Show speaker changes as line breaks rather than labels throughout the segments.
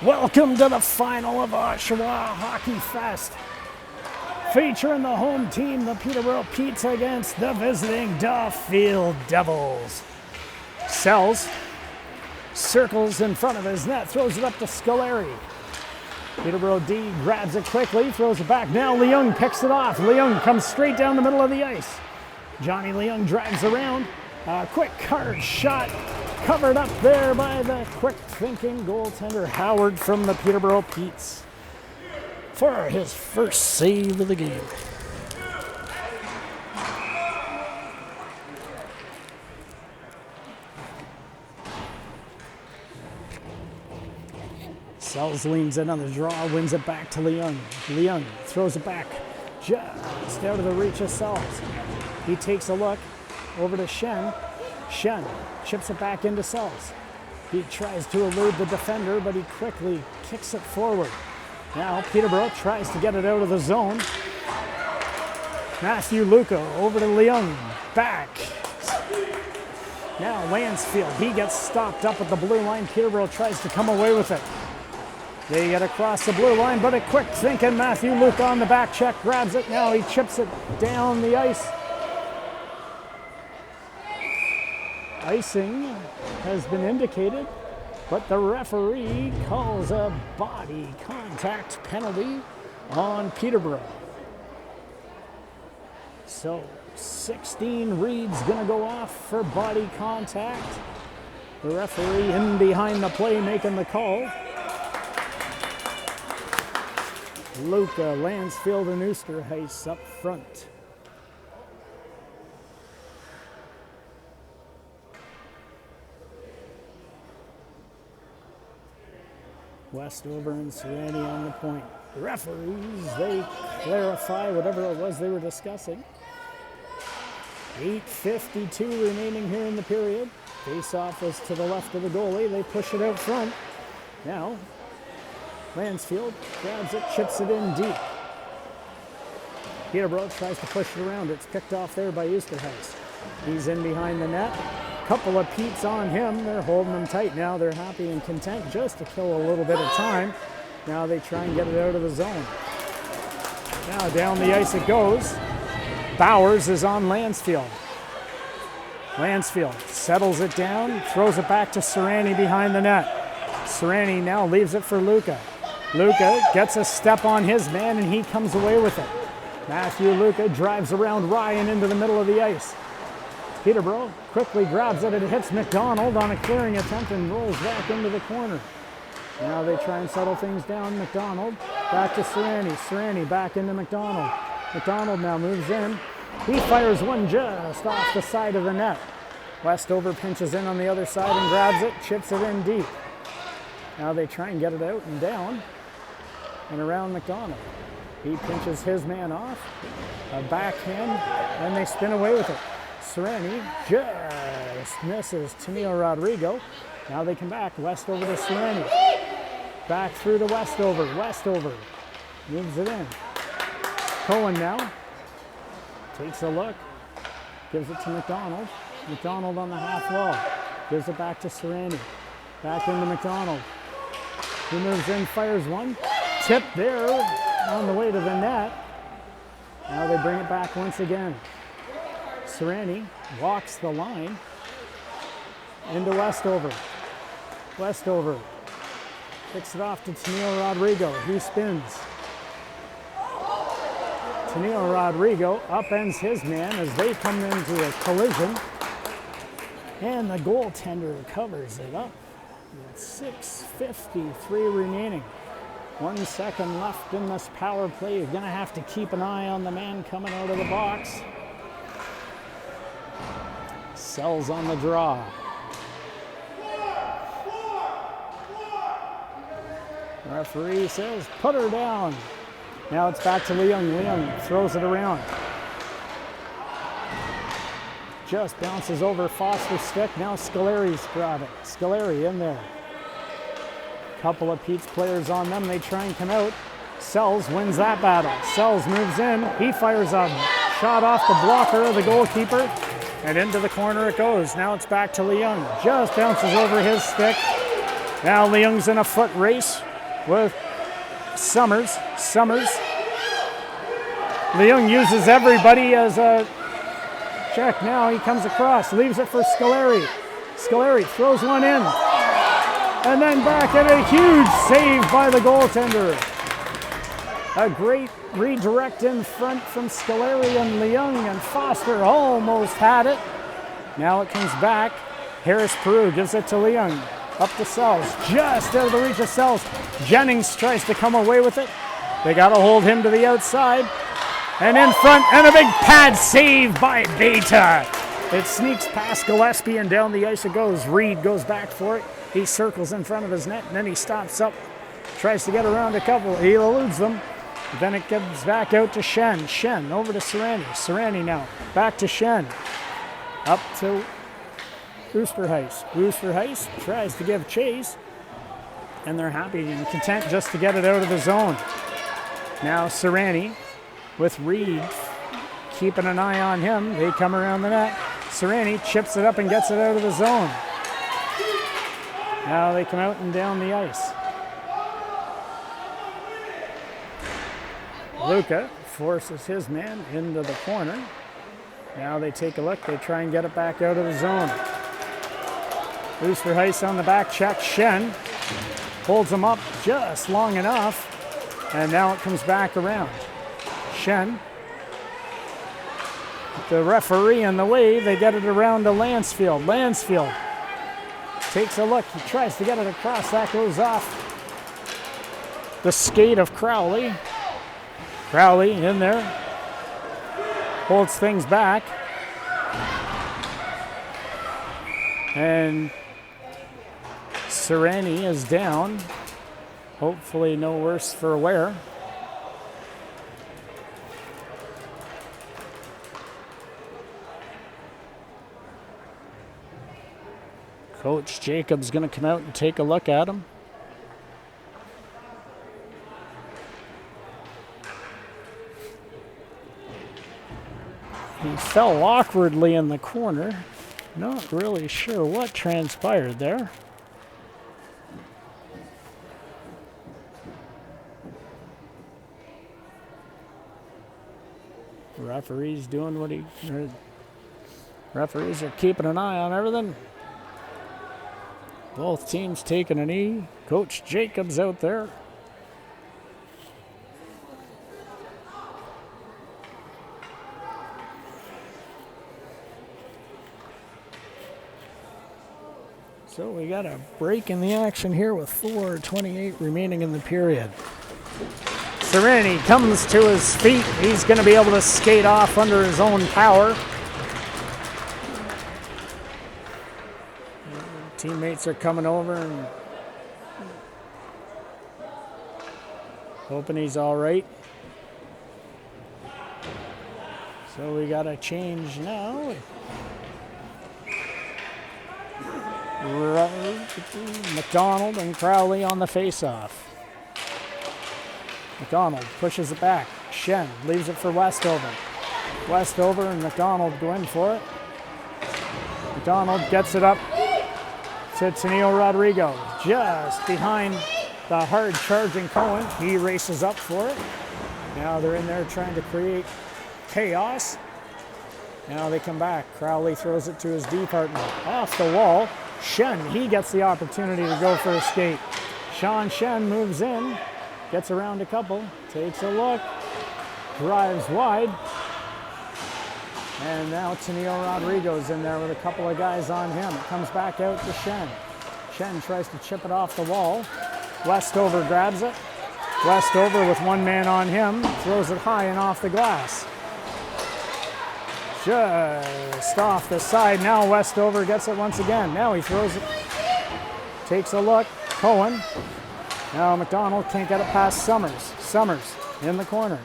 Welcome to the final of Oshawa Hockeyfest, featuring the home team, the Peterborough Petes, against the visiting Duffield Devils. Sells, circles in front of his net, throws it up to Scolari. Peterborough D grabs it quickly, throws it back. Now Leung picks it off. Leung comes straight down the middle of the ice. Johnny Leung drags around. A quick card shot, covered up there by the quick-thinking goaltender Howard from the Peterborough Petes for his first save of the game. Sells leans in on the draw, wins it back to Leung. Leung throws it back just out of the reach of Sells. He takes a look over to Shen. Shen chips it back into Sells. He tries to elude the defender, but he quickly kicks it forward. Now Peterborough tries to get it out of the zone. Matthew Luca over to Leung. Back. Now Lansfield, he gets stopped up at the blue line. Peterborough tries to come away with it. They get across the blue line, but a quick thinking Matthew Luca on the back check grabs it. Now he chips it down the ice. Icing has been indicated, but the referee calls a body contact penalty on Peterborough. So 16 reads gonna go off for body contact. The referee in behind the play making the call. Luca, Lansfield, and Oosterhuis up front. Westover and Serrani on the point. The referees, they clarify whatever it was they were discussing. 8:52 remaining here in the period. Face-off was to the left of the goalie. They push it out front. Now, Lansfield grabs it, chips it in deep. Peterborough tries to push it around. It's picked off there by Oosterhuis. He's in behind the net. Couple of Petes on him. They're holding him tight now. They're happy and content just to kill a little bit of time. Now they try and get it out of the zone. Now down the ice it goes. Bowers is on Lansfield. Lansfield settles it down, throws it back to Serrani behind the net. Serrani now leaves it for Luca. Luca gets a step on his man and he comes away with it. Matthew Luca drives around Ryan into the middle of the ice. Peterborough quickly grabs it. It hits McDonald on a clearing attempt and rolls back into the corner. Now they try and settle things down. McDonald back to Serrani. Serrani back into McDonald. McDonald now moves in. He fires one just off the side of the net. Westover pinches in on the other side and grabs it, chips it in deep. Now they try and get it out and down and around McDonald. He pinches his man off, a backhand, and they spin away with it. Serrani just misses Tennille Rodrigo. Now they come back. Westover to Serrani. Back through to Westover. Westover moves it in. Cohen now takes a look. Gives it to McDonald. McDonald on the half wall. Gives it back to Serrani. Back into McDonald. He moves in, fires one. Tip there on the way to the net. Now they bring it back once again. Serrani walks the line into Westover. Westover picks it off to Tennille Rodrigo. He spins. Tennille Rodrigo upends his man as they come into a collision. And the goaltender covers it up with 6:53 remaining. 1 second left in this power play. You're going to have to keep an eye on the man coming out of the box. Sells on the draw. Referee says, put her down. Now it's back to Leung. Leung throws it around. Just bounces over Foster's stick. Now Scolari's got it. Scolari in there. Couple of Pete's players on them. They try and come out. Sells wins that battle. Sells moves in. He fires a shot off the blocker of the goalkeeper. And into the corner it goes. Now it's back to Leung. Just bounces over his stick. Now Leung's in a foot race with Summers. Leung uses everybody as a check now. He comes across, leaves it for Scoleri. Scoleri throws one in. And then back at a huge save by the goaltender. A great redirect in front from Scoleri and Leung, and Foster almost had it. Now it comes back. Harris Peru gives it to Leung. Up to Sells, just out of the reach of Sells. Jennings tries to come away with it. They got to hold him to the outside. And in front, and a big pad save by Beta. It sneaks past Gillespie and down the ice it goes. Reed goes back for it. He circles in front of his net, and then he stops up. Tries to get around a couple. He eludes them. Then it comes back out to Shen. Shen over to Serrani. Serrani now back to Shen. Up to Oosterhuis. Oosterhuis tries to give chase, and they're happy and content just to get it out of the zone. Now Serrani with Reed keeping an eye on him. They come around the net. Serrani chips it up and gets it out of the zone. Now they come out and down the ice. Luca forces his man into the corner. Now they take a look. They try and get it back out of the zone. Oosterhuis on the back check. Shen holds him up just long enough. And now it comes back around. Shen. The referee in the way. They get it around to Lansfield. Lansfield takes a look. He tries to get it across. That goes off the skate of Crowley. Crowley in there. Holds things back. And Serrani is down. Hopefully no worse for wear. Coach Jacob's going to come out and take a look at him. He fell awkwardly in the corner. Not really sure what transpired there. Referees doing what referees are keeping an eye on everything. Both teams taking a knee. Coach Jacobs out there. So we got a break in the action here with 4:28 remaining in the period. Serrani comes to his feet. He's going to be able to skate off under his own power. Teammates are coming over and hoping he's all right. So we got a change now. McDonald and Crowley on the face-off. McDonald pushes it back. Shen leaves it for Westover. Westover and McDonald go in for it. McDonald gets it up to Tennille Rodrigo. Just behind the hard-charging Cohen. He races up for it. Now they're in there trying to create chaos. Now they come back. Crowley throws it to his D partner. Off the wall. Shen, he gets the opportunity to go for a skate. Sean Shen moves in, gets around a couple, takes a look, drives wide. And now Tennille Rodrigo's in there with a couple of guys on him. It comes back out to Shen. Shen tries to chip it off the wall. Westover grabs it. Westover with one man on him, throws it high and off the glass. Just off the side. Now Westover gets it once again. Now he throws it. Takes a look. Cohen. Now McDonald can't get it past Summers. Summers in the corner.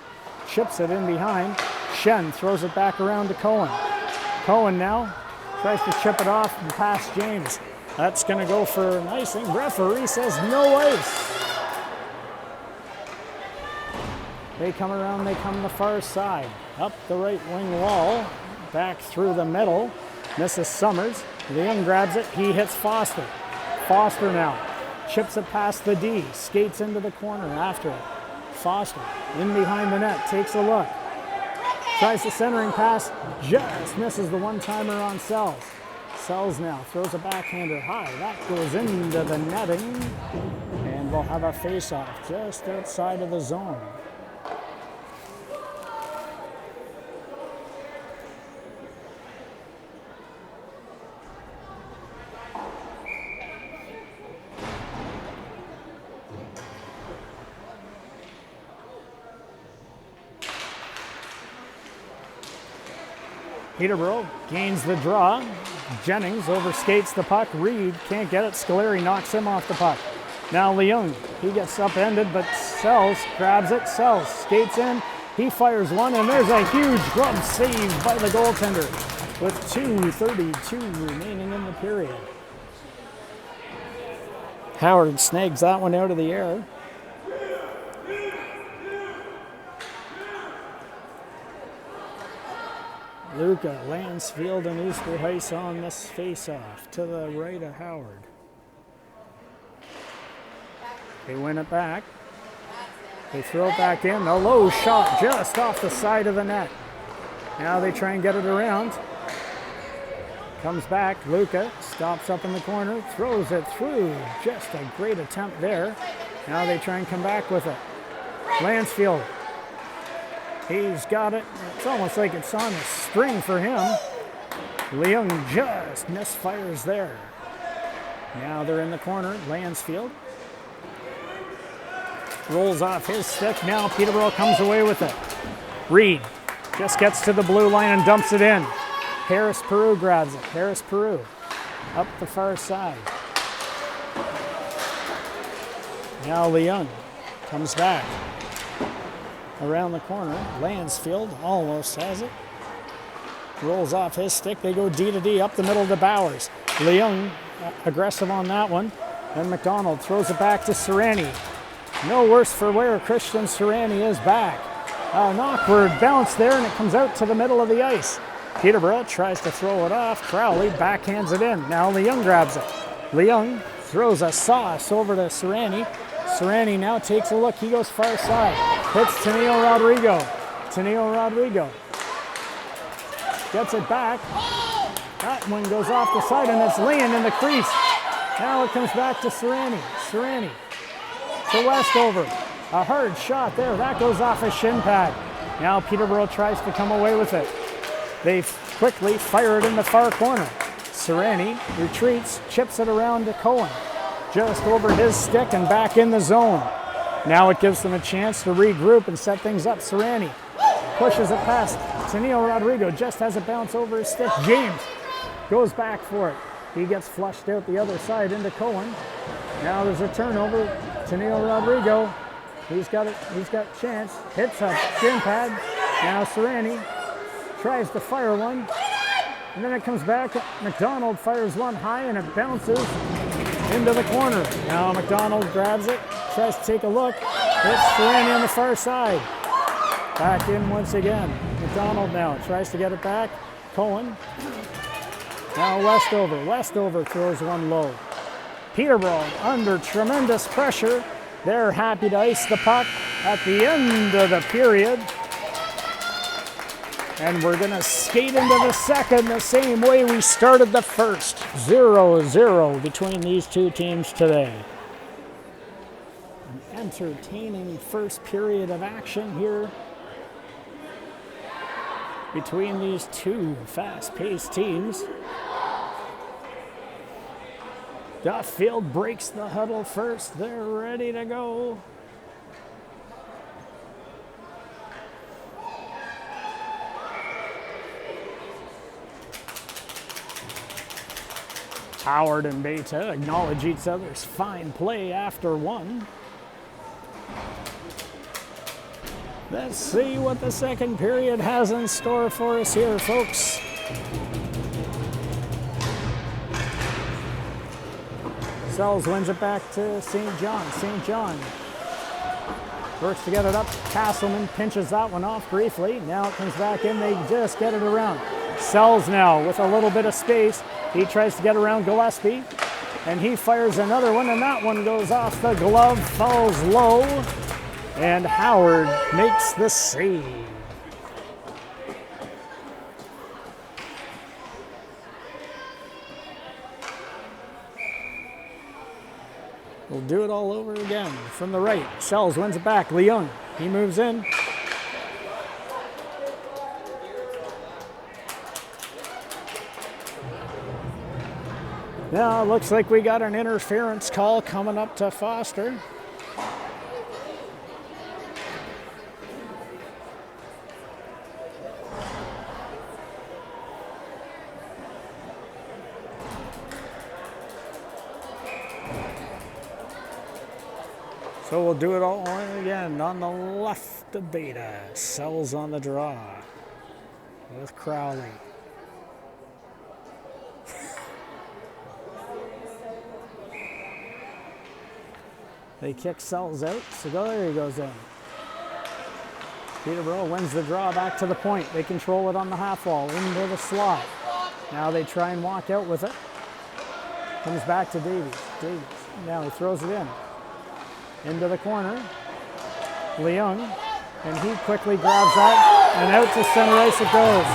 Chips it in behind. Shen throws it back around to Cohen. Cohen now tries to chip it off and past James. That's going to go for an icing. Referee says no ice. They come around. They come the far side. Up the right wing wall. Back through the middle. Misses Summers. Leung grabs it. He hits Foster. Foster now chips it past the D, skates into the corner after it. Foster in behind the net, takes a look. Tries the centering pass, just misses the one-timer on Sells. Sells now throws a backhander high. That goes into the netting, and we'll have a face-off just outside of the zone. Peterborough gains the draw. Jennings overskates the puck. Reed can't get it. Scoleri knocks him off the puck. Now Leung, he gets upended, but Sells grabs it. Sells skates in. He fires one, and there's a huge glove save by the goaltender with 2:32 remaining in the period. Howard snags that one out of the air. Luca, Lansfield, and Oosterhuis on this face-off to the right of Howard. They win it back. They throw it back in. A low shot just off the side of the net. Now they try and get it around. Comes back. Luca stops up in the corner, throws it through. Just a great attempt there. Now they try and come back with it. Lansfield. He's got it. It's almost like it's on a string for him. Leung just misfires there. Now they're in the corner. Lansfield rolls off his stick. Now Peterborough comes away with it. Reed just gets to the blue line and dumps it in. Harris Peru grabs it. Harris Peru up the far side. Now Leung comes back. Around the corner, Lansfield almost has it. Rolls off his stick. They go D to D up the middle to Bowers. Leung aggressive on that one. Then McDonald throws it back to Serrani. No worse for wear. Christian Serrani is back. An awkward bounce there, and it comes out to the middle of the ice. Peterborough tries to throw it off. Crowley backhands it in. Now Leung grabs it. Leung throws a sauce over to Serrani. Serrani now takes a look. He goes far side. Hits Tenio Rodrigo. Tenio Rodrigo gets it back. That one goes off the side, and it's laying in the crease. Now it comes back to Serrani. Serrani to Westover. A hard shot there. That goes off a shin pad. Now Peterborough tries to come away with it. They quickly fire it in the far corner. Serrani retreats, chips it around to Cohen. Just over his stick and back in the zone. Now it gives them a chance to regroup and set things up. Serrani pushes it past. Tenio Rodrigo just has a bounce over his stick. James goes back for it. He gets flushed out the other side into Cohen. Now there's a turnover. Tenio Rodrigo, he's got it. He's got chance. Hits a shin pad. Now Serrani tries to fire one, and then it comes back. McDonald fires one high, and it bounces into the corner. Now McDonald grabs it, tries to take a look. Hits Serrani on the far side. Back in once again. McDonald now tries to get it back. Cohen. Now Westover. Westover throws one low. Peterborough under tremendous pressure. They're happy to ice the puck at the end of the period. And we're going to skate into the second the same way we started the first. 0-0 between these two teams today. An entertaining first period of action here between these two fast-paced teams. Duffield breaks the huddle first. They're ready to go. Howard and Beta acknowledge each other's fine play after one. Let's see what the second period has in store for us here, folks. Sells wins it back to St. John. St. John works to get it up. Castleman pinches that one off briefly. Now it comes back in. They just get it around. Sells now with a little bit of space. He tries to get around Gillespie. and he fires another one, and that one goes off the glove, falls low, and Howard makes the save. We'll do it all over again. From the right, Sells wins it back. Leung, he moves in. Now it looks like we got an interference call coming up to Foster. So we'll do it all again. On the left of Beta, Sells on the draw with Crowley. They kick Sells out. Segoleri goes in. Peterborough wins the draw back to the point. They control it on the half wall into the slot. Now they try and walk out with it. Comes back to Davies. Davies. Now he throws it in. Into the corner. Leung. And he quickly grabs that. And out to center ice it goes.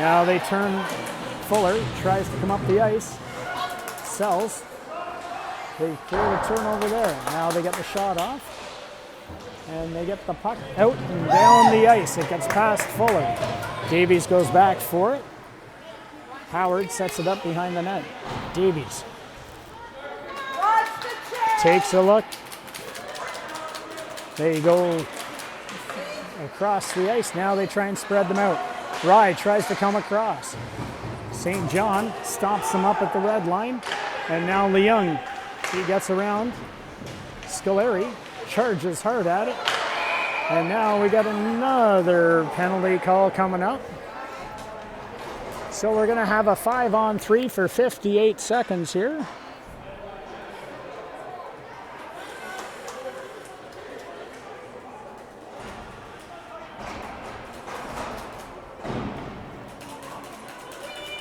Now they turn. Fuller tries to come up the ice. Sells. They create a turnover there. Now they get the shot off. And they get the puck out and down the ice. It gets past Fuller. Davies goes back for it. Howard sets it up behind the net. Davies takes a look. They go across the ice. Now they try and spread them out. Rye tries to come across. St. John stomps them up at the red line. And now Leung, he gets around. Scoleri charges hard at it. And now we got another penalty call coming up. So we're going to have a 5-on-3 for 58 seconds here.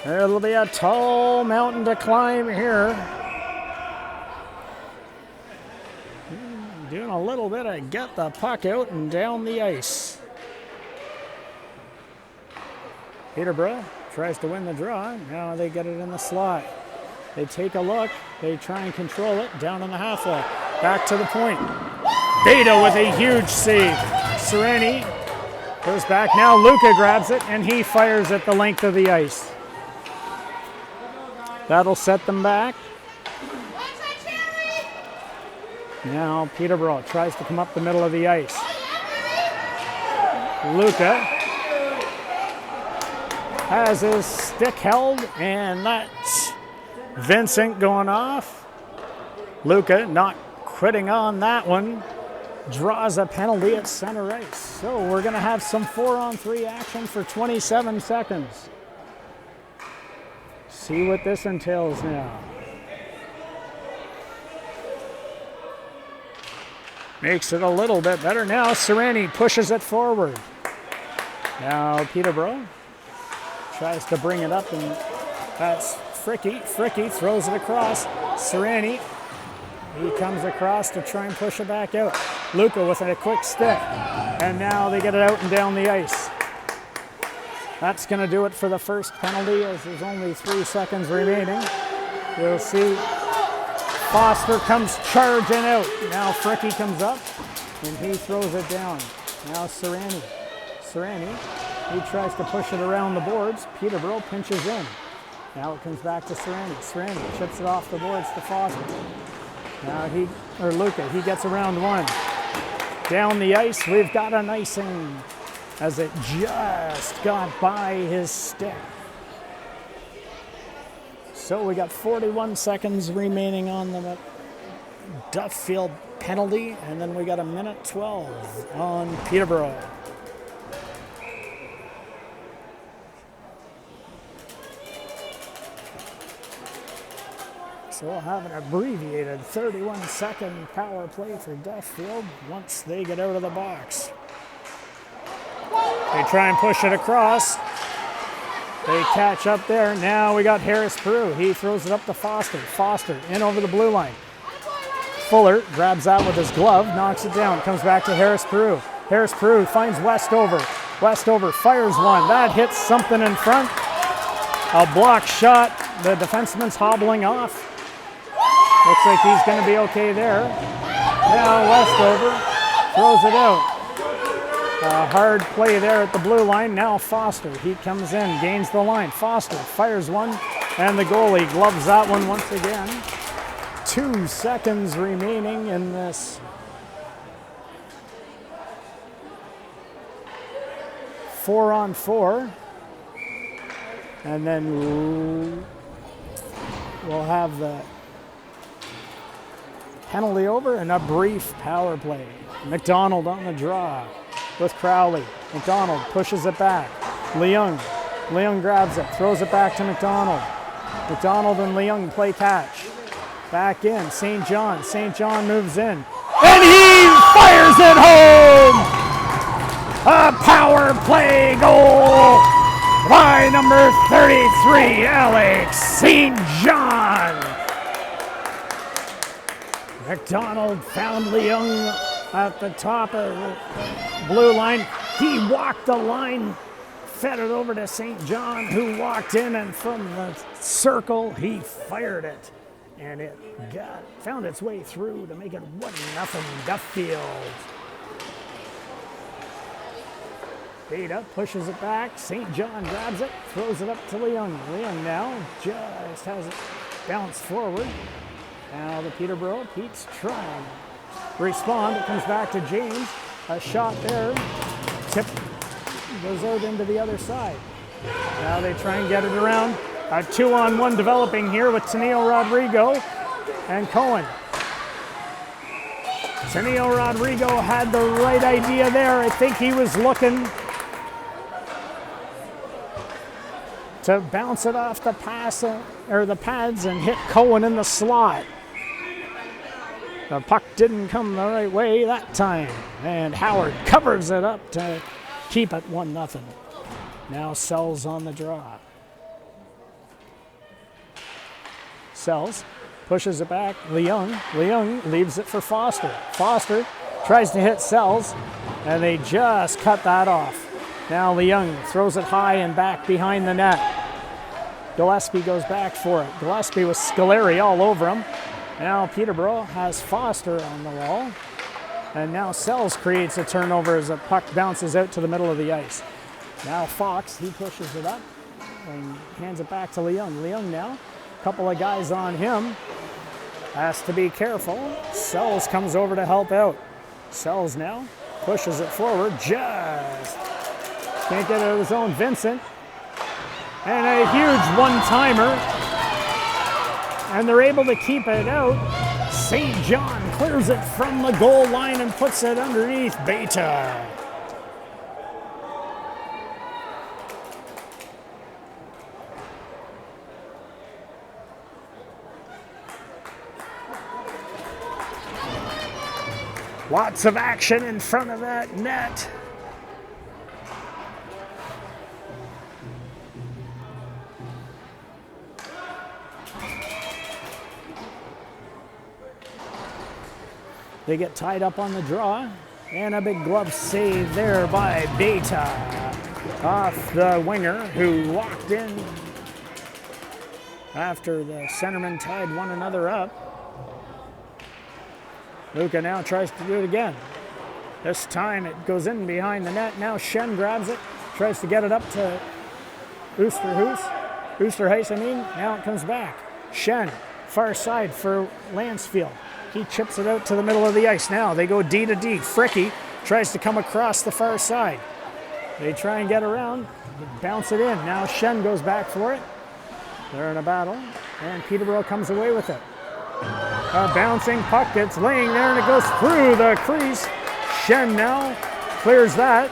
It'll be a tall mountain to climb here. Doing a little bit of get the puck out and down the ice. Peterborough tries to win the draw. Now they get it in the slot. They take a look. They try and control it down on the half wall. Back to the point. Beta with a huge save. Sereni goes back. Now Luca grabs it and he fires at the length of the ice. That'll set them back. Now Peterborough tries to come up the middle of the ice. Luca has his stick held, and that's Vincent going off. Luca not quitting on that one. Draws a penalty at center ice. So we're going to have some 4-on-3 action for 27 seconds. See what this entails now. Makes it a little bit better. Now Sereni pushes it forward. Now Peterborough tries to bring it up, and that's Fricky. Fricky throws it across. Sereni, he comes across to try and push it back out. Luca with a quick stick. And now they get it out and down the ice. That's going to do it for the first penalty, as there's only 3 seconds remaining. We'll see. Foster comes charging out. Now Fricky comes up, and he throws it down. Now Sereni. Sereni, he tries to push it around the boards. Peterborough pinches in. Now it comes back to Sereni. Sereni chips it off the boards to Foster. Now Luca, he gets around one. Down the ice, we've got an icing, as it just got by his stick. So we got 41 seconds remaining on the Duffield penalty, and then we got a minute 12 on Peterborough. So we'll have an abbreviated 31-second power play for Duffield once they get out of the box. They try and push it across. They catch up there. Now we got Harris Peru. He throws it up to Foster. Foster in over the blue line. Fuller grabs that with his glove, knocks it down. Comes back to Harris Peru. Harris Peru finds Westover. Westover fires one. That hits something in front. A block shot. The defenseman's hobbling off. Looks like he's going to be okay there. Now Westover throws it out. A hard play there at the blue line. Now Foster, he comes in, gains the line. Foster fires one, and the goalie gloves that one once again. 2 seconds remaining in this. 4-on-4. And then we'll have the penalty over and a brief power play. McDonald on the draw with Crowley. McDonald pushes it back. Leung grabs it, throws it back to McDonald. McDonald and Leung play catch. Back in, St. John. St. John moves in. And he fires it home! A power play goal by number 33, Alex St. John. McDonald found Leung at the top of the blue line. He walked the line, fed it over to St. John, who walked in, and from the circle, he fired it. And it found its way through to make it 1-0 Duffield. Beta pushes it back. St. John grabs it, throws it up to Leung. Leung now just has it bounce forward. Now the Peterborough, Pete's trying to respond. It comes back to James. A shot there. Tip goes out into the other side. Now they try and get it around. A 2-on-1 developing here with Tenio Rodrigo and Cohen. Tenio Rodrigo had the right idea there. I think he was looking to bounce it off the pass or the pads and hit Cohen in the slot. The puck didn't come the right way that time, and Howard covers it up to keep it 1-0. Now Sells on the draw. Sells pushes it back. Leung leaves it for Foster. Foster tries to hit Sells, and they just cut that off. Now Leung throws it high and back behind the net. Gillespie goes back for it. Gillespie with Scoleri all over him. Now Peterborough has Foster on the wall. And now Sells creates a turnover as a puck bounces out to the middle of the ice. Now Fox, he pushes it up and hands it back to Leung. Leung now, a couple of guys on him. Has to be careful. Sells comes over to help out. Sells now pushes it forward. Just can't get it out of his own. Vincent. And a huge one-timer. And they're able to keep it out. St. John clears it from the goal line and puts it underneath Beta. Lots of action in front of that net. They get tied up on the draw, and a big glove save there by Beta off the winger who walked in after the centerman tied one another up. Luca now tries to do it again. This time it goes in behind the net. Now Shen grabs it, tries to get it up to Oosterhuis, Now it comes back. Shen, far side for Lansfield. He chips it out to the middle of the ice. Now they go D to D. Fricky tries to come across the far side. They try and get around, bounce it in. Now Shen goes back for it. They're in a battle, and Peterborough comes away with it. A bouncing puck, it's laying there, and it goes through the crease. Shen now clears that.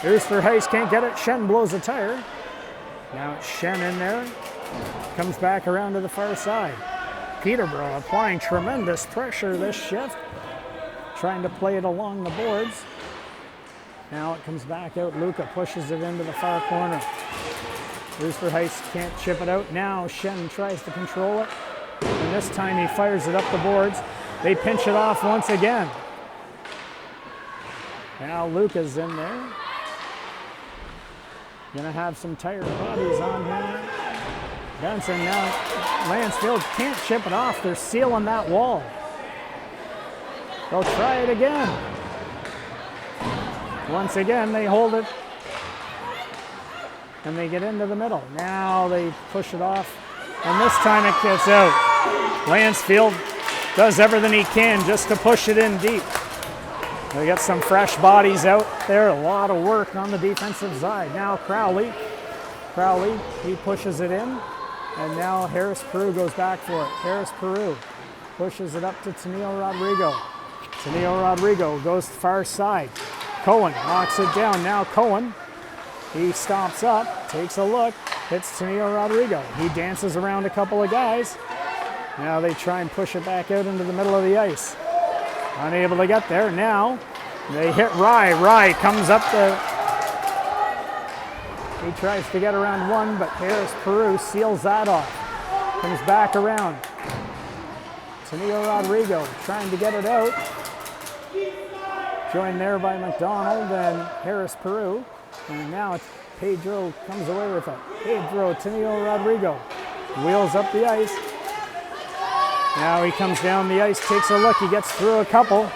Oosterhuis can't get it. Shen blows a tire. Now it's Shen in there. Comes back around to the far side. Peterborough applying tremendous pressure this shift, trying to play it along the boards. Now it comes back out. Luca pushes it into the far corner. Oosterhuis can't chip it out. Now Shen tries to control it. And this time he fires it up the boards. They pinch it off once again. Now Luca's in there. Gonna have some tired bodies on here. Benson now. Lansfield can't chip it off. They're sealing that wall. They'll try it again. Once again, they hold it. And they get into the middle. Now they push it off. And this time it gets out. Lansfield does everything he can just to push it in deep. They got some fresh bodies out there. A lot of work on the defensive side. Now Crowley, he pushes it in. And now Harris Peru goes back for it. Harris Peru pushes it up to Tennille Rodrigo. Tennille Rodrigo goes to the far side. Cohen knocks it down. Now Cohen, he stops up, takes a look, hits Tennille Rodrigo. He dances around a couple of guys. Now they try and push it back out into the middle of the ice. Unable to get there. Now they hit Rye. Rye comes up the... He tries to get around one, but Harris Peru seals that off. Comes back around. Tennille Rodrigo trying to get it out. Joined there by McDonald and Harris Peru. And now Pedro comes away with it. Pedro, Tennille Rodrigo wheels up the ice. Now he comes down the ice, takes a look. He gets through a couple.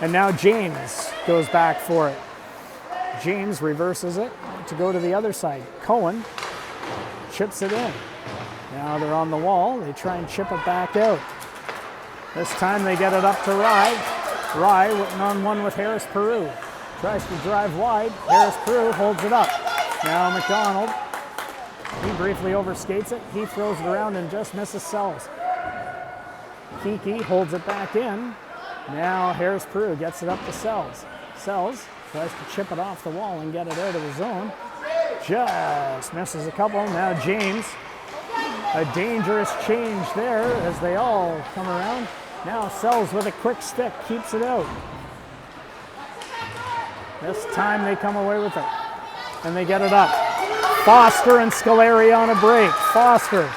And now James goes back for it. James reverses it to go to the other side. Cohen chips it in. Now they're on the wall. They try and chip it back out. This time they get it up to Rye. Rye one-on-one with Harris Peru. Tries to drive wide. Harris Peru holds it up. Now McDonald. He briefly overskates it. He throws it around and just misses Sells. Kiki holds it back in. Now Harris Peru gets it up to Sells. Sells tries to chip it off the wall and get it out of the zone. Just misses a couple. Now James. A dangerous change there as they all come around. Now Sells with a quick stick keeps it out. This time they come away with it. And they get it up. Foster and Scoleri on a break. Foster.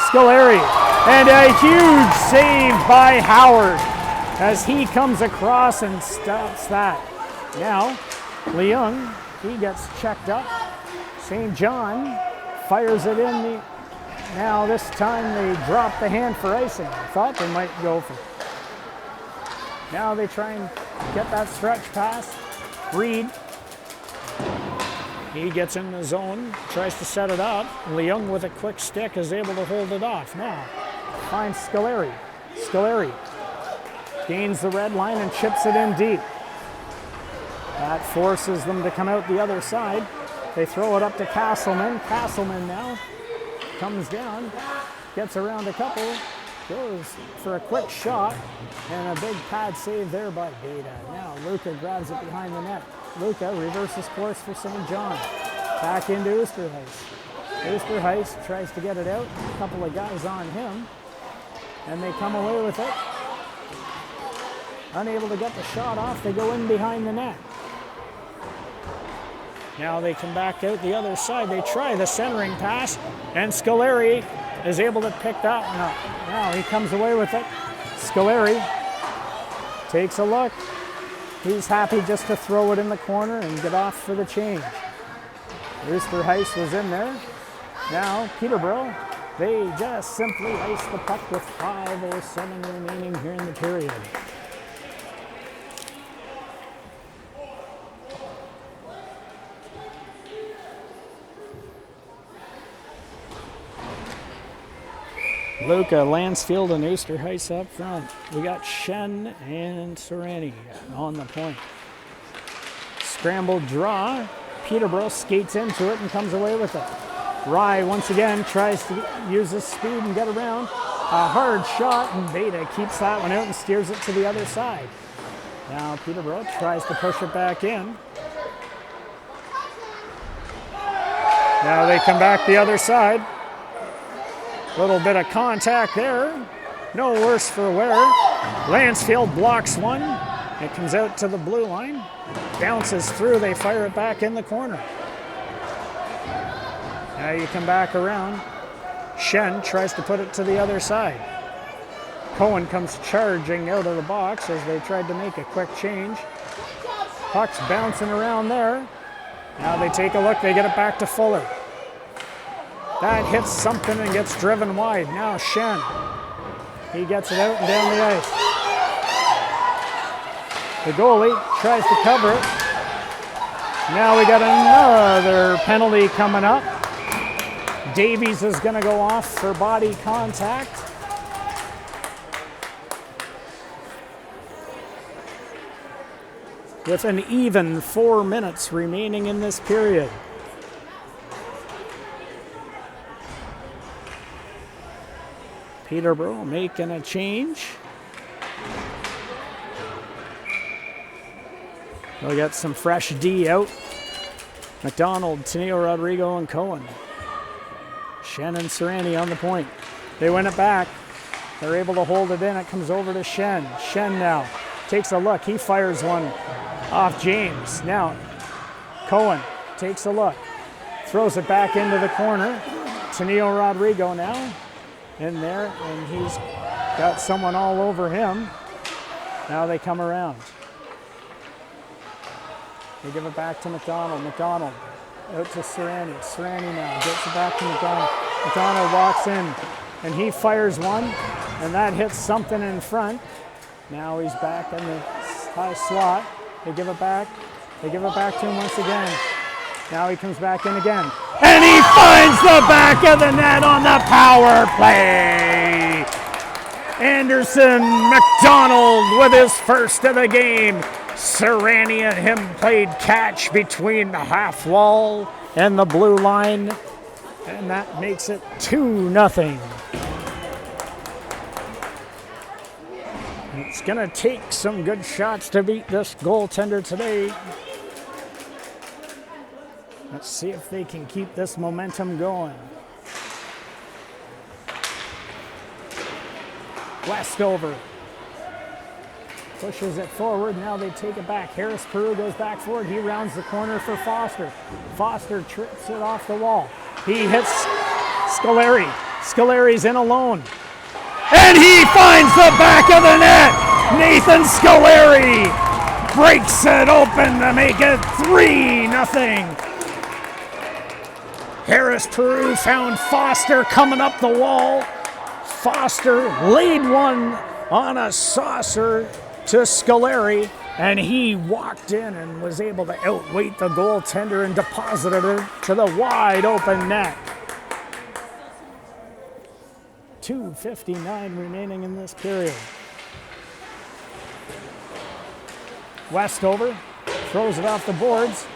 Scoleri. And a huge save by Howard as he comes across and stops that. Now, Leung, he gets checked up. St. John fires it in the... Now this time they drop the hand for icing. I thought they might go for it. Now they try and get that stretch pass. Reed. He gets in the zone, tries to set it up. Leung with a quick stick is able to hold it off. Now finds Scoleri. Scoleri gains the red line and chips it in deep. That forces them to come out the other side. They throw it up to Castleman. Castleman now comes down, gets around a couple, goes for a quick shot, and a big pad save there by Beta. Now Luca grabs it behind the net. Luca reverses course for St. John. Back into Oosterhuis. Oosterhuis tries to get it out. A couple of guys on him, and they come away with it. Unable to get the shot off, they go in behind the net. Now they come back out the other side. They try the centering pass, and Scoleri is able to pick that one up. Now he comes away with it. Scoleri takes a look. He's happy just to throw it in the corner and get off for the change. Oosterhuis was in there. Now Peterborough, they just simply ice the puck with 5:07 remaining here in the period. Luca, Lansfield, and Oosterhuis up front. We got Shen and Sereni on the point. Scrambled draw. Peterborough skates into it and comes away with it. Rye once again tries to use his speed and get around. A hard shot, and Beta keeps that one out and steers it to the other side. Now Peterborough tries to push it back in. Now they come back the other side. Little bit of contact there. No worse for wear. Lansfield blocks one. It comes out to the blue line. Bounces through. They fire it back in the corner. Now you come back around. Shen tries to put it to the other side. Cohen comes charging out of the box as they tried to make a quick change. Puck's bouncing around there. Now they take a look, they get it back to Fuller. That hits something and gets driven wide. Now Shen. He gets it out and down the ice. The goalie tries to cover it. Now we got another penalty coming up. Davies is going to go off for body contact. With an even 4 minutes remaining in this period. Peterborough making a change. They'll get some fresh D out. McDonald, Tenio, Rodrigo, and Cohen. Shen and Serrani on the point. They win it back. They're able to hold it in. It comes over to Shen. Shen now takes a look. He fires one off James. Now Cohen takes a look. Throws it back into the corner. Tenio Rodrigo now in there, and he's got someone all over him. Now they come around. They give it back to McDonald. McDonald out to Serrani. Serrani now gets it back to McDonald. McDonald walks in, and he fires one, and that hits something in front. Now he's back in the high slot. They give it back. They give it back to him once again. Now he comes back in again. And he finds the back of the net on the power play. Anderson McDonald with his first of the game. Serrani and him played catch between the half wall and the blue line. And that makes it 2-0. It's going to take some good shots to beat this goaltender today. Let's see if they can keep this momentum going. Westover pushes it forward. Now they take it back. Harris Peru goes back forward. He rounds the corner for Foster. Foster trips it off the wall. He hits Scoleri. Scoleri's in alone. And he finds the back of the net. Nathan Scoleri breaks it open to make it 3-0. Harris Peru found Foster coming up the wall. Foster laid one on a saucer to Scoleri, and he walked in and was able to outweight the goaltender and deposited it to the wide open net. 2:59 remaining in this period. Westover throws it off the boards.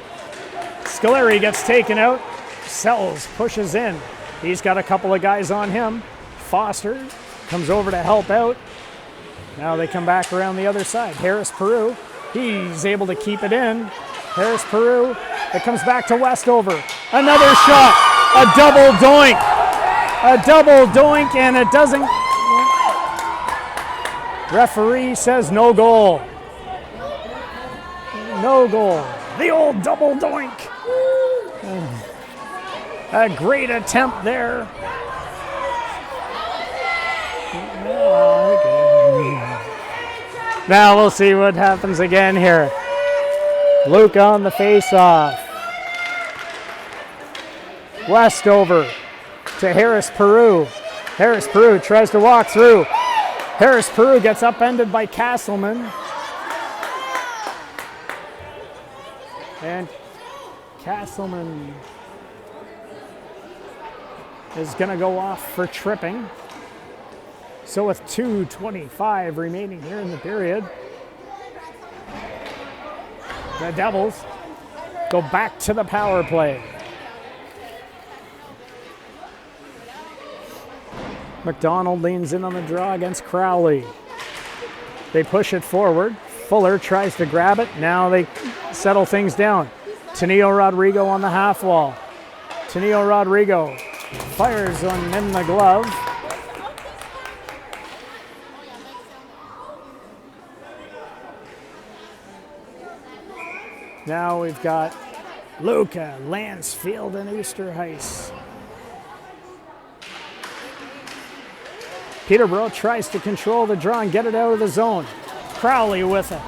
Scoleri gets taken out. Sells pushes in. He's got a couple of guys on him. Foster comes over to help out. Now they come back around the other side. Harris Peru, he's able to keep it in. Harris Peru, it comes back to Westover. Another shot, a double doink. A double doink, and it doesn't. Referee says no goal. No goal. The old double doink. A great attempt there. Now we'll see what happens again here. Luke on the face-off. Westover to Harris Peru. Harris Peru tries to walk through. Harris Peru gets upended by Castleman. And Castleman is going to go off for tripping. So with 2:25 remaining here in the period, the Devils go back to the power play. McDonald leans in on the draw against Crowley. They push it forward. Fuller tries to grab it. Now they settle things down. Tenio Rodrigo on the half wall. Tenio Rodrigo fires one in the glove. Now we've got Luca, Lansfield, and Oosterhuis Peterborough tries to control the draw and get it out of the zone. Crowley with it.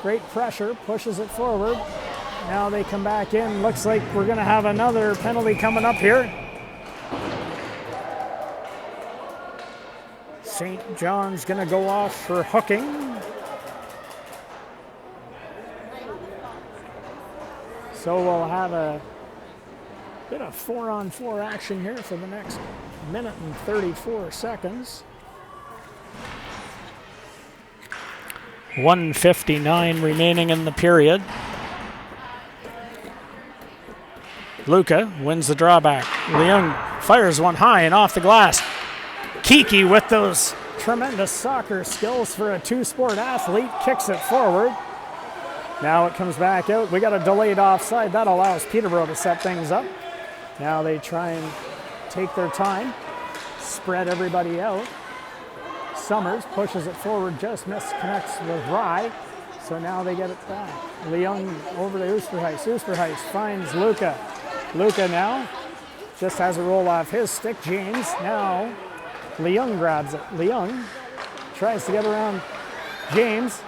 Great pressure, pushes it forward. Now they come back in. Looks like we're going to have another penalty coming up here. St. John's going to go off for hooking. So we'll have a bit of 4-on-4 action here for the next minute and 34 seconds. 1:59 remaining in the period. Luca wins the drawback. Leung fires one high and off the glass. Kiki with those tremendous soccer skills for a two-sport athlete kicks it forward. Now it comes back out. We got a delayed offside. That allows Peterborough to set things up. Now they try and take their time, spread everybody out. Summers pushes it forward, just misconnects with Rye. So now they get it back. Leung over to Oosterhuis. Oosterhuis finds Luca. Luca now just has a roll off his stick. James now. Leung grabs it. Leung tries to get around James.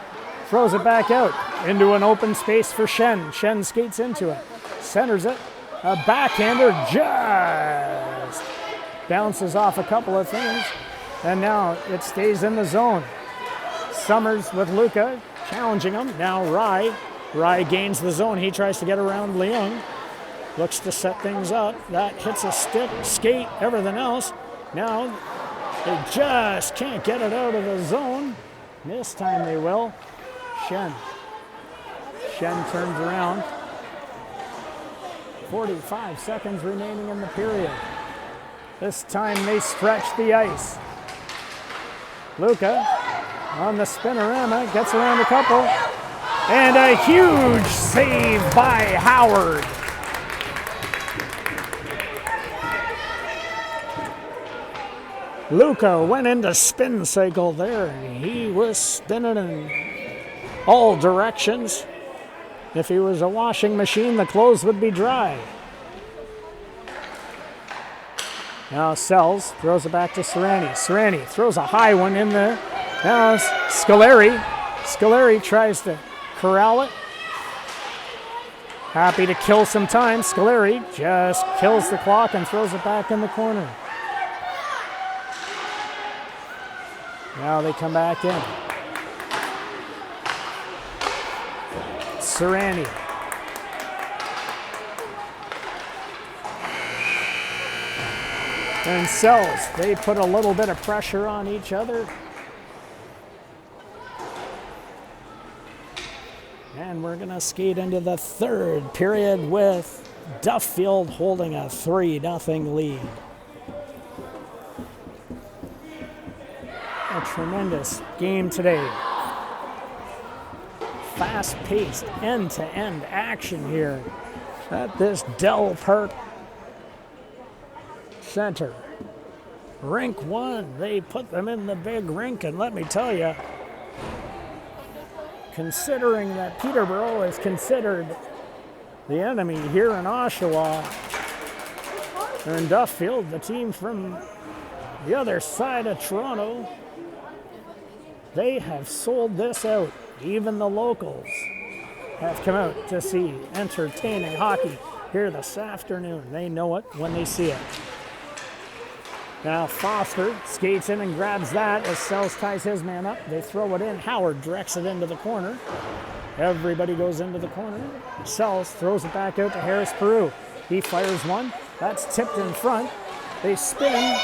Throws it back out into an open space for Shen. Shen skates into it. Centers it. A backhander just bounces off a couple of things. And now it stays in the zone. Summers with Luca challenging him. Now Rye. Rye gains the zone. He tries to get around Leung. Looks to set things up. That hits a stick, skate, everything else. Now they just can't get it out of the zone. This time they will. Shen turns around. 45 seconds remaining in the period. This time they stretch the ice. Luca on the spinorama, gets around a couple. And a huge save by Howard. Luca went into spin cycle there. He was spinning in all directions. If he was a washing machine, the clothes would be dry. Now Sells throws it back to Serrani. Serrani throws a high one in there. Now Scoleri. Scoleri tries to corral it. Happy to kill some time. Scoleri just kills the clock and throws it back in the corner. Now they come back in. Serrani. And Sells, they put a little bit of pressure on each other. And we're going to skate into the third period with Duffield holding a 3-0 lead. A tremendous game today. Fast-paced, end-to-end action here at this Dell Park Center. Rink 1, they put them in the big rink, and let me tell you, considering that Peterborough is considered the enemy here in Oshawa, or in Duffield, the team from the other side of Toronto, they have sold this out. Even the locals have come out to see entertaining hockey here this afternoon. They know it when they see it. Now Foster skates in and grabs that as Sells ties his man up. They throw it in. Howard directs it into the corner. Everybody goes into the corner. Sells throws it back out to Harris Peru. He fires one. That's tipped in front. They spin.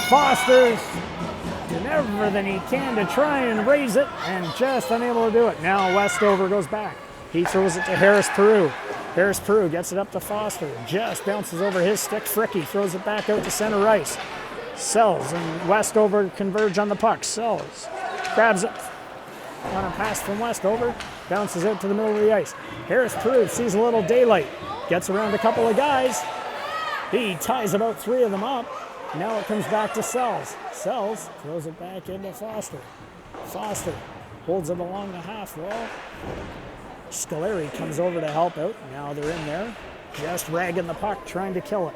Foster's doing everything he can to try and raise it, and just unable to do it. Now Westover goes back. He throws it to Harris Peru. Harris Peru gets it up to Foster. Just bounces over his stick. Fricky throws it back out to center ice. Sells and Westover converge on the puck. Sells grabs it on a pass from Westover. Bounces out to the middle of the ice. Harris Peru sees a little daylight. Gets around a couple of guys. He ties about 3 of them up. Now it comes back to Sells. Sells throws it back into Foster. Foster holds it along the half wall. Scoleri comes over to help out. Now they're in there, just ragging the puck, trying to kill it.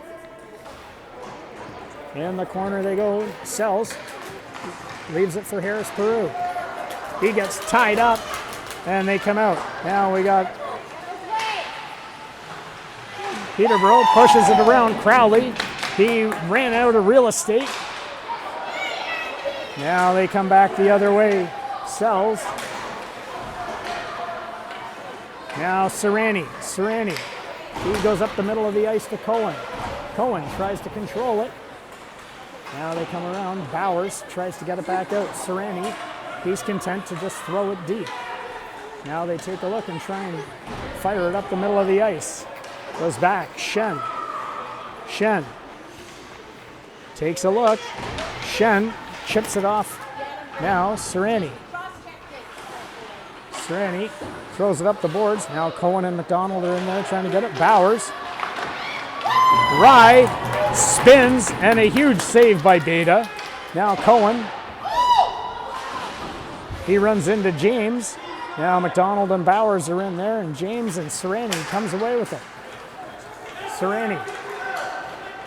In the corner they go. Sells. Leaves it for Harris Peru. He gets tied up, and they come out. Now we got Peterborough pushes it around Crowley. He ran out of real estate. Now they come back the other way. Sells. Now Serrani. He goes up the middle of the ice to Cohen. Cohen tries to control it. Now they come around. Bowers tries to get it back out. Serrani, he's content to just throw it deep. Now they take a look and try and fire it up the middle of the ice. Goes back. Shen takes a look. Shen chips it off. Now Serrani throws it up the boards. Now Cohen and McDonald are in there trying to get it. Bowers. Rye spins, and a huge save by Beta. Now Cohen. He runs into James. Now McDonald and Bowers are in there, and James and Serrani comes away with it. Serrani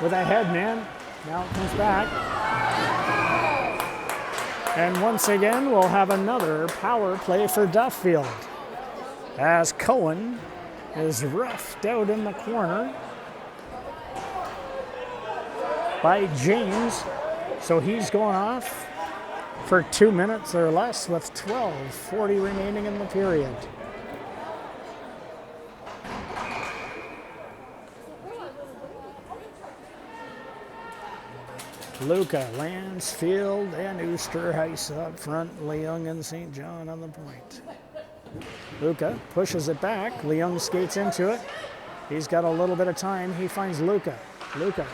with a head man. Now it comes back. And once again, we'll have another power play for Duffield, as Cohen is roughed out in the corner by James. So he's going off for 2 minutes or less with 12:40 remaining in the period. Luca, Lansfield, and Oosterhuis up front. Leung and St. John on the point. Luca pushes it back. Leung skates into it. He's got a little bit of time. He finds Luca. Luca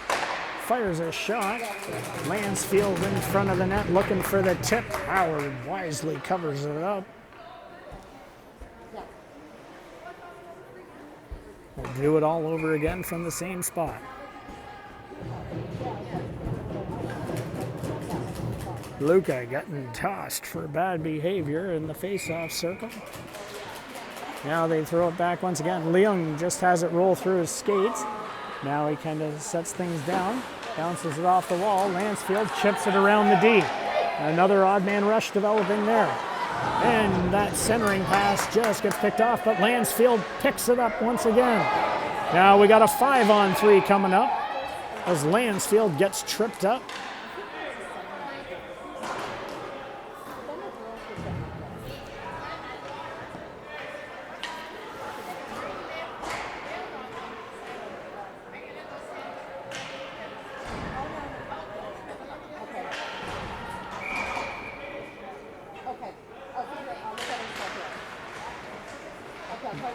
fires a shot. Lansfield in front of the net looking for the tip. Howard wisely covers it up. We'll do it all over again from the same spot. Luca getting tossed for bad behavior in the face-off circle. Now they throw it back once again. Leung just has it roll through his skates. Now he kind of sets things down, bounces it off the wall. Lansfield chips it around the D. Another odd man rush developing there. And that centering pass just gets picked off, but Lansfield picks it up once again. Now we got a 5-on-3 coming up as Lansfield gets tripped up.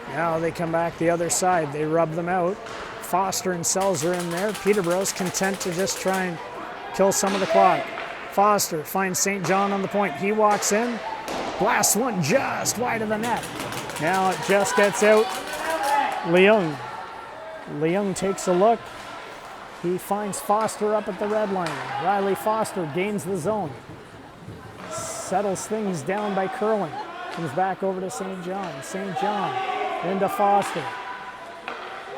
Now they come back the other side. They rub them out. Foster and Sells are in there. Peterborough's content to just try and kill some of the clock. Foster finds St. John on the point. He walks in, blasts one just wide of the net. Now it just gets out. Leung takes a look. He finds Foster up at the red line. Riley Foster gains the zone. Settles things down by curling. Comes back over to St. John. St. John into Foster.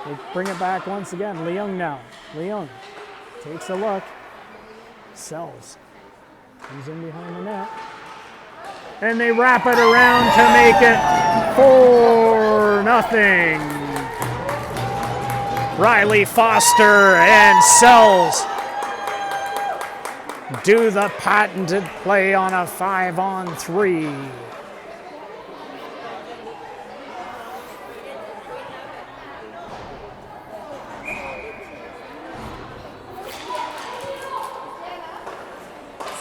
They bring it back once again. Leung now. Leung takes a look. Sells. Comes in behind the net. And they wrap it around to make it 4-0. Riley Foster and Sells do the patented play on a 5-on-3.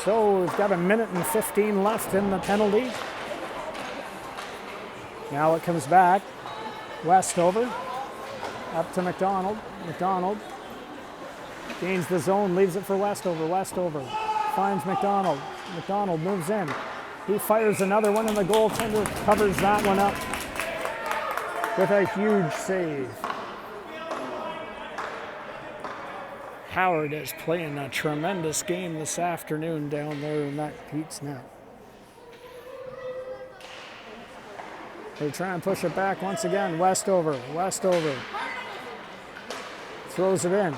So we've got 1:15 left in the penalty. Now it comes back. Westover up to McDonald. McDonald gains the zone, leaves it for Westover. Westover finds McDonald. McDonald moves in. He fires another one, and the goaltender covers that one up with a huge save. Howard is playing a tremendous game this afternoon down there in that Pete's net. They try and push it back once again. Westover throws it in.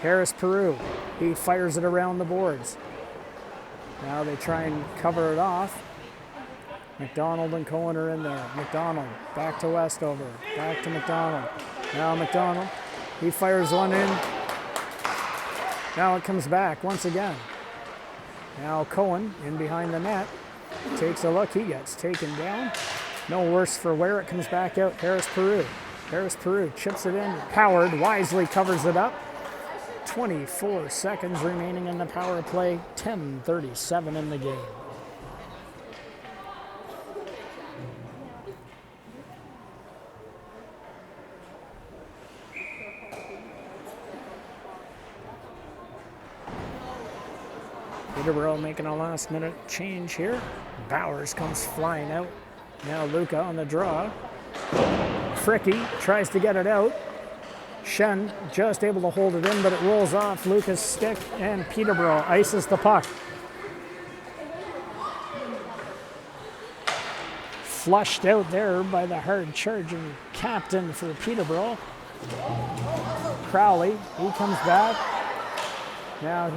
Harris Peru, he fires it around the boards. Now they try and cover it off. McDonald and Cohen are in there. McDonald, back to Westover, back to McDonald. Now McDonald, he fires one in. Now it comes back once again. Now Cohen in behind the net, takes a look, he gets taken down. No worse for wear, it comes back out. Harris Peru. Harris Peru chips it in. Howard wisely covers it up. 24 seconds remaining in the power play. 10:37 in the game. Peterborough making a last minute change here. Bowers comes flying out. Now Luca on the draw. Fricky tries to get it out. Shen just able to hold it in, but it rolls off Luca's stick, and Peterborough ices the puck. Flushed out there by the hard charging captain for Peterborough. Crowley, he comes back. Now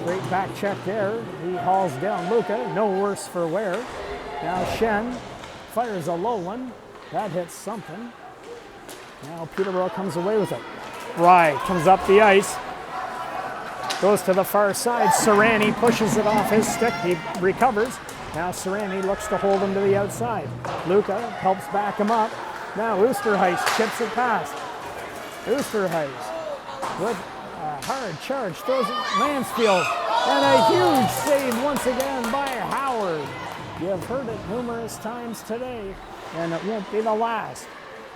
great back check there. He hauls down Luca, no worse for wear. Now Shen fires a low one. That hits something. Now Peterborough comes away with it. Rye comes up the ice. Goes to the far side. Serrani pushes it off his stick. He recovers. Now Serrani looks to hold him to the outside. Luca helps back him up. Now Oosterhuis chips it past. Oosterhuis with a hard charge, throws it Mansfield, and a huge save once again by Howard. You've heard it numerous times today, and it won't be the last.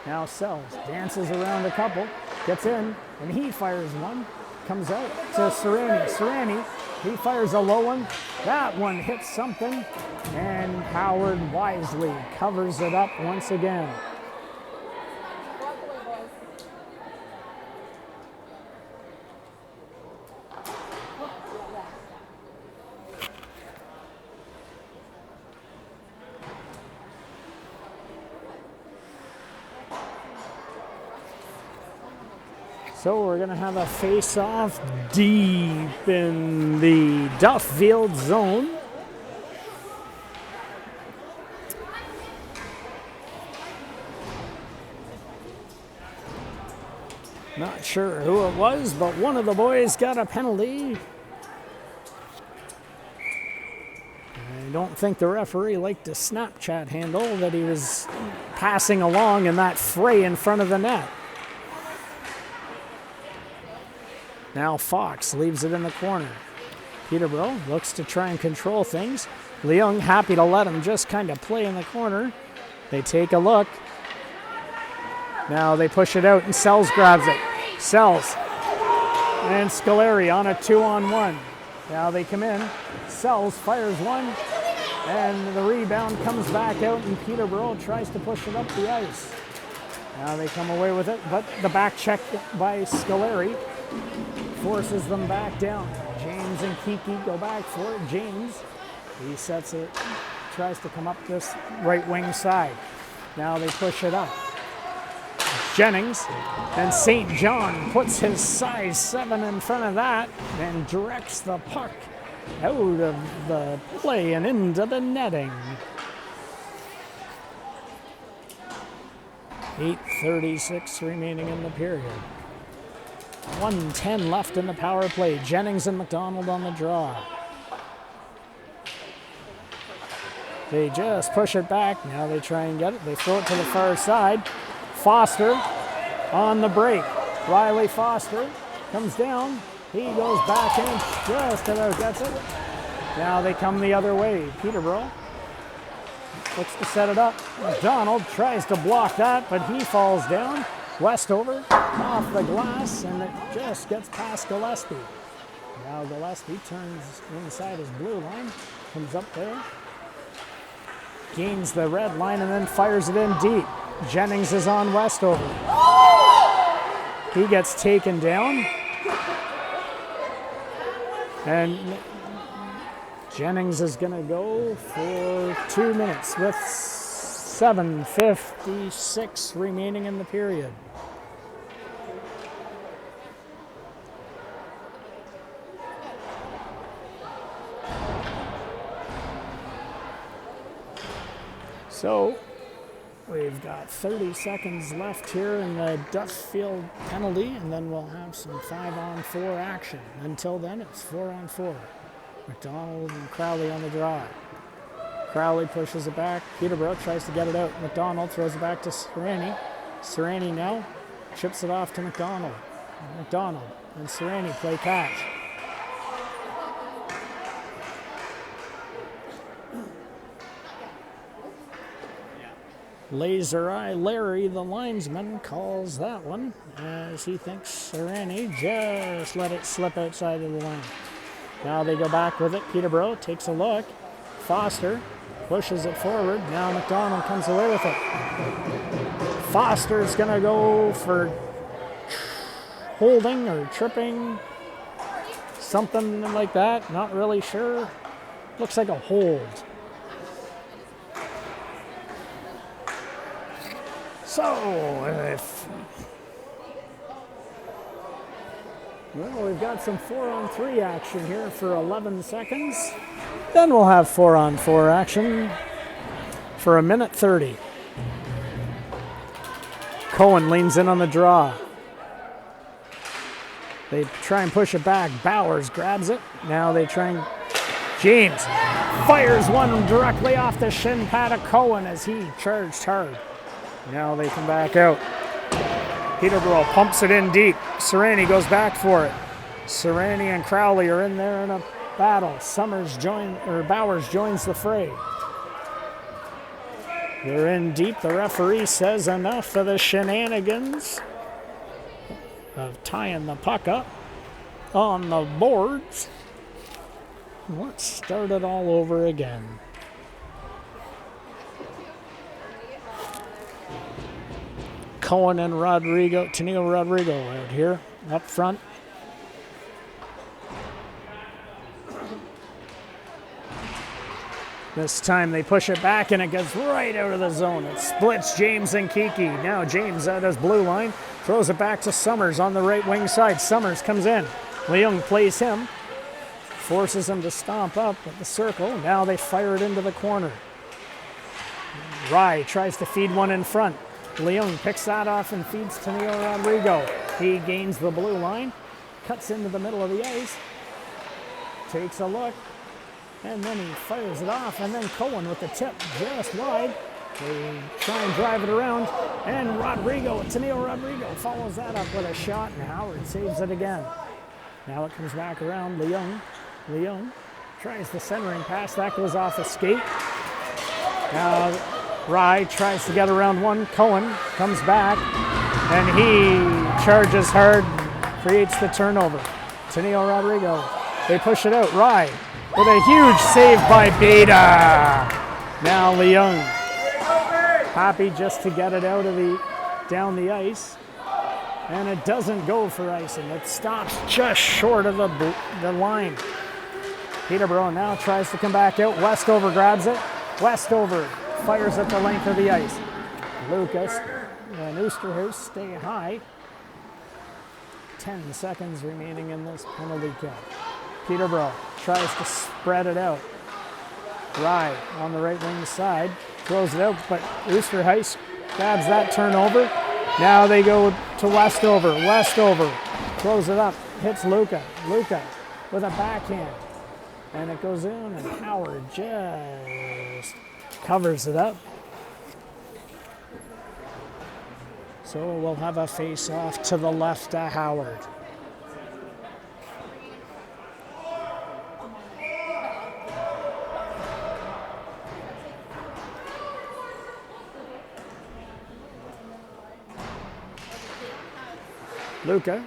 Now Sells dances around a couple, gets in, and he fires one. Comes out to Serrani. Serrani, he fires a low one. That one hits something, and Howard wisely covers it up once again. So we're going to have a face-off deep in the Duffield zone. Not sure who it was, but one of the boys got a penalty. I don't think the referee liked the Snapchat handle that he was passing along in that fray in front of the net. Now Fox leaves it in the corner. Peterborough looks to try and control things. Leung happy to let him just kind of play in the corner. They take a look. Now they push it out and Sells grabs it. Sells and Scoleri on a 2-on-1. Now they come in. Sells fires one, and the rebound comes back out, and Peterborough tries to push it up the ice. Now they come away with it, but the back check by Scoleri forces them back down. James and Kiki go back for it. James, he sets it, tries to come up this right wing side. Now they push it up. Jennings and St. John puts his size 7 in front of that and directs the puck out of the play and into the netting. 8:36 remaining in the period. 1:10 left in the power play. Jennings and McDonald on the draw. They just push it back. Now they try and get it. They throw it to the far side. Foster on the break. Riley Foster comes down. He goes back in, just about gets it. Now they come the other way. Peterborough looks to set it up. McDonald tries to block that, but he falls down. Westover off the glass, and it just gets past Gillespie. Now Gillespie turns inside his blue line, comes up there, gains the red line, and then fires it in deep. Jennings is on Westover. He gets taken down. And Jennings is going to go for 2 minutes with 7:56 remaining in the period. So we've got 30 seconds left here in the Duffield penalty, and then we'll have some 5-on-4 action. Until then, it's 4-on-4. McDonald and Crowley on the draw. Crowley pushes it back. Peterborough tries to get it out. McDonald throws it back to Serrani. Serrani now chips it off to McDonald. McDonald and Serrani play catch. Laser eye Larry, the linesman, calls that one as he thinks Serrani just let it slip outside of the line. Now they go back with it. Peterborough takes a look. Foster pushes it forward. Now McDonald comes away with it. Foster's going to go for holding or tripping, something like that. Not really sure. Looks like a hold. So, well, we've got some 4-on-3 action here for 11 seconds. Then we'll have 4-on-4 action for 1:30. Cohen leans in on the draw. They try and push it back. Bowers grabs it. Now they try and... James fires one directly off the shin pad of Cohen as he charged hard. Now they come back out. Peterborough pumps it in deep. Serrani goes back for it. Serrani and Crowley are in there in a battle. Bowers joins the fray. They're in deep. The referee says enough of the shenanigans of tying the puck up on the boards. Let's start it all over again. Cohen and Tennille Rodrigo out here up front. This time they push it back and it gets right out of the zone. It splits James and Kiki. Now James at his blue line throws it back to Summers on the right wing side. Summers comes in. Leung plays him. Forces him to stomp up at the circle. Now they fire it into the corner. Rye tries to feed one in front. Leung picks that off and feeds to Tennille Rodrigo. He gains the blue line, cuts into the middle of the ice, takes a look, and then he fires it off, and then Cohen with the tip just wide. They try and drive it around, and Tennille Rodrigo follows that up with a shot, and Howard saves it again. Now it comes back around. Leung tries the centering pass. That goes off a skate. Now Rye tries to get around one. Cohen comes back, and he charges hard, creates the turnover. Tennille Rodrigo, they push it out. Rye with a huge save by Beta. Now Leung, happy just to get it out of down the ice, and it doesn't go for icing. It stops just short of the line. Peterborough now tries to come back out. Westover grabs it. Westover fires at the length of the ice. Lucas and Oosterhuis stay high. 10 seconds remaining in this penalty kill. Peterborough tries to spread it out. Rye on the right wing side throws it out, but Oosterhuis grabs that turnover. Now they go to Westover. Westover throws it up, hits Luca. Luca with a backhand, and it goes in, and Howard just covers it up. So we'll have a face-off to the left of Howard. Luca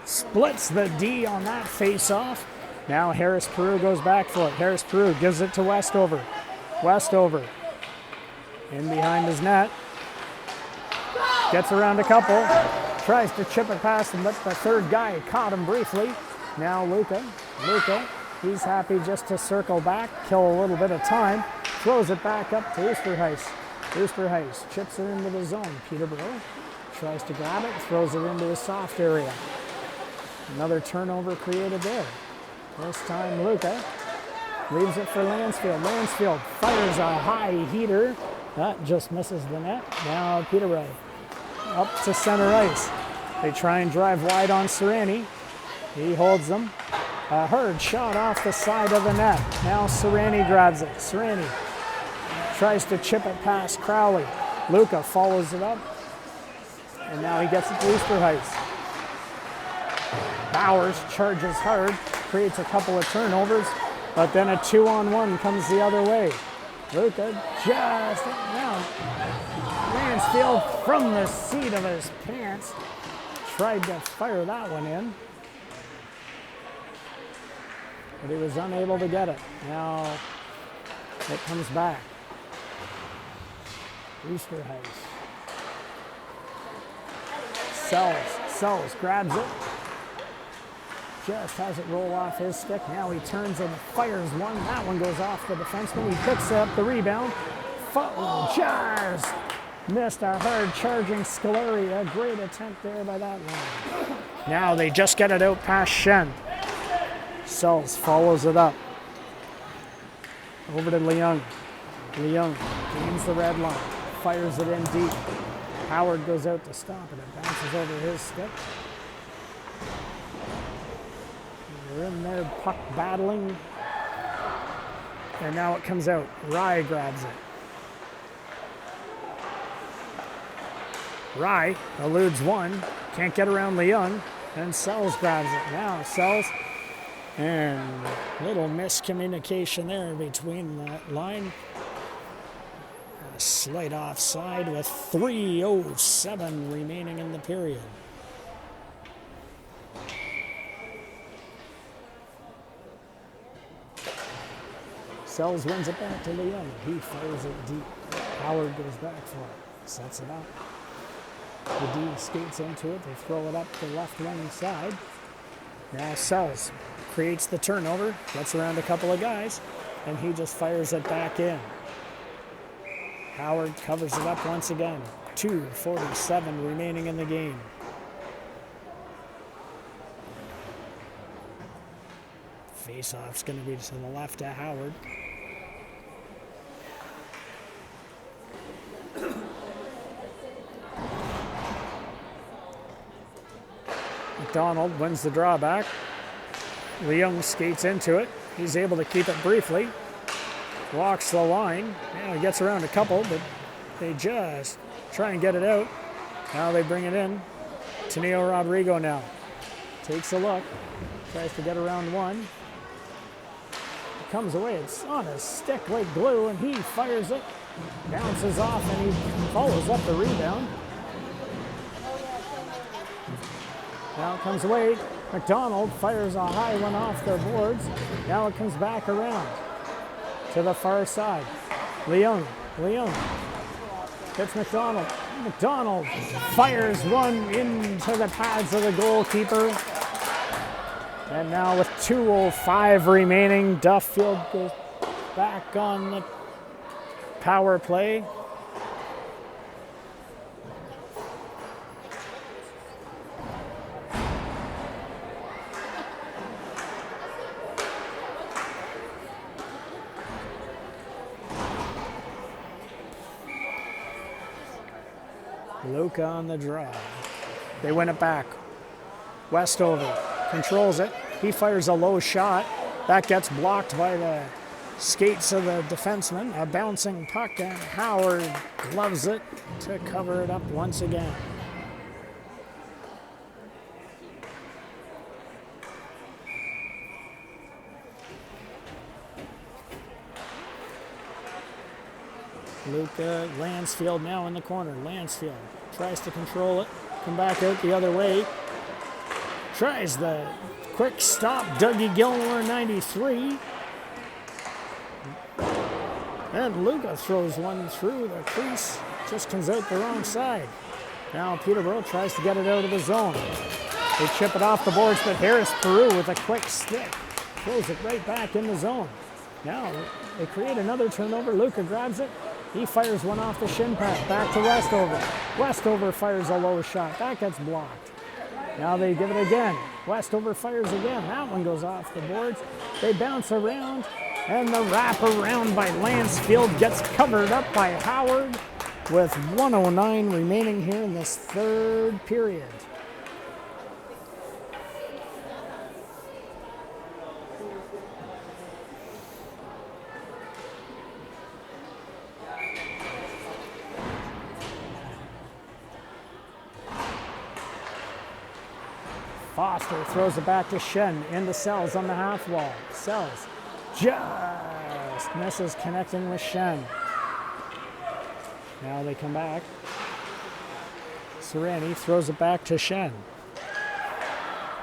splits the D on that face-off. Now Harris Peru goes back for it. Harris Peru gives it to Westover. Westover in behind his net. Gets around a couple. Tries to chip it past him, but the third guy caught him briefly. Now Luca, he's happy just to circle back, kill a little bit of time. Throws it back up to Oosterhuis. Oosterhuis chips it into the zone. Peterborough tries to grab it, throws it into the soft area. Another turnover created there. This time Luca leaves it for Lansfield. Lansfield fires a high heater That just misses the net. Now Peterborough up to center ice. They try and drive wide on Serrani. He holds them. A hard shot off the side of the net. Now Serrani grabs it. Serrani tries to chip it past Crowley. Luca follows it up. And now he gets it to Easterhuis. Bowers charges hard, creates a couple of turnovers, but then a 2-on-1 comes the other way. Luca just now. Mansfield from the seat of his pants tried to fire that one in, but he was unable to get it. Now it comes back. Easterhuis. Sells, grabs it. Just has it roll off his stick. Now he turns and fires one. That one goes off the defenseman. He picks up the rebound. Just missed a hard charging Scolari. A great attempt there by that one. Now they just get it out past Shen. Sells follows it up. Over to Leung. Leung gains the red line. Fires it in deep. Howard goes out to stop it. It bounces over his stick. They're in there puck battling. And now it comes out. Rye grabs it. Rye eludes one. Can't get around Leung. And Sells grabs it. Now Sells. And a little miscommunication there between that line. A slight offside with 3:07 remaining in the period. Sells wins it back to Leung. He fires it deep. Howard goes back for it. Sets it up. The D skates into it. They throw it up the left wing side. Now Sells creates the turnover. Gets around a couple of guys. And he just fires it back in. Howard covers it up once again. 2:47 remaining in the game. Face-off's going to be to the left of Howard. McDonald wins the drawback. Leung skates into it. He's able to keep it briefly. Walks the line. Now he gets around a couple, but they just try and get it out. Now they bring it in. Teneo Rodrigo now takes a look. Tries to get around one. It comes away. It's on a stick like glue, and he fires it. Bounces off, and he follows up the rebound. Now it comes away. McDonald fires a high one off the boards. Now it comes back around to the far side. Leung hits McDonald. McDonald fires one into the pads of the goalkeeper. And now with 2:05 remaining, Duffield goes back on the power play. Luca on the draw. They win it back. Westover controls it. He fires a low shot. That gets blocked by the skates of the defenseman. A bouncing puck, and Howard gloves it to cover it up once again. Luca, Lansfield now in the corner. Lansfield tries to control it. Come back out the other way. Tries the quick stop. Dougie Gilmore, 93. And Luca throws one through the crease. Just comes out the wrong side. Now Peterborough tries to get it out of the zone. They chip it off the boards, but Harris Peru with a quick stick throws it right back in the zone. Now they create another turnover. Luca grabs it. He fires one off the shin pad. Back to Westover. Westover fires a low shot. That gets blocked. Now they give it again. Westover fires again. That one goes off the boards. They bounce around. And the wraparound by Lansfield gets covered up by Howard with 1:09 remaining here in this third period. Foster throws it back to Shen into Sells on the half wall. Sells just misses connecting with Shen. Now they come back. Sereni throws it back to Shen.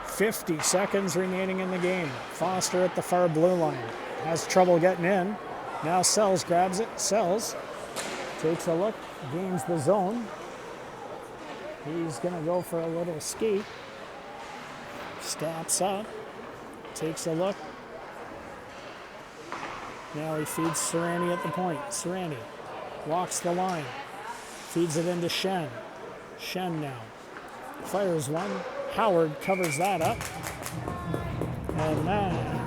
50 seconds remaining in the game. Foster at the far blue line. Has trouble getting in. Now Sells grabs it. Sells takes a look, gains the zone. He's going to go for a little skate. Steps up, takes a look. Now he feeds Sereni at the point. Sereni walks the line, feeds it into Shen. Shen now fires one. Howard covers that up. And that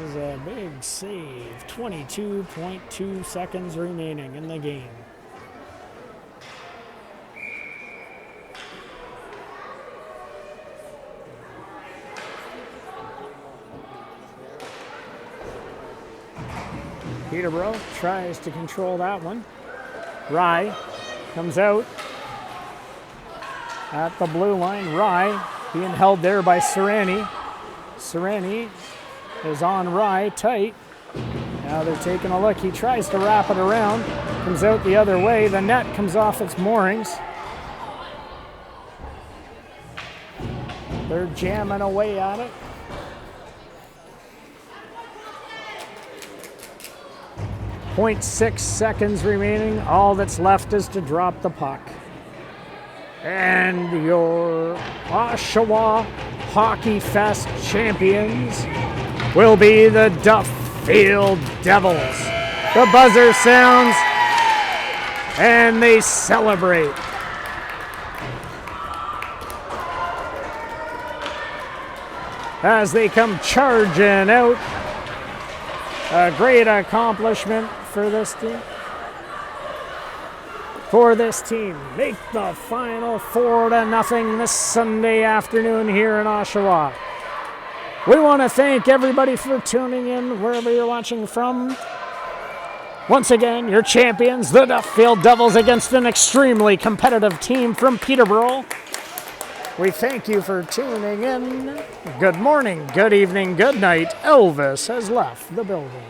is a big save. 22.2 seconds remaining in the game. Peterborough tries to control that one. Rye comes out at the blue line. Rye being held there by Sereni. Sereni is on Rye tight. Now they're taking a look. He tries to wrap it around. Comes out the other way. The net comes off its moorings. They're jamming away at it. .6 seconds remaining. All that's left is to drop the puck. And your Oshawa Hockeyfest champions will be the Duffield Devils. The buzzer sounds and they celebrate. As they come charging out. A great accomplishment for this team. Make the final 4-0 this Sunday afternoon here in Oshawa. We want to thank everybody for tuning in wherever you're watching from. Once again, your champions, the Duffield Devils, against an extremely competitive team from Peterborough. We thank you for tuning in. Good morning, good evening, good night. Elvis has left the building.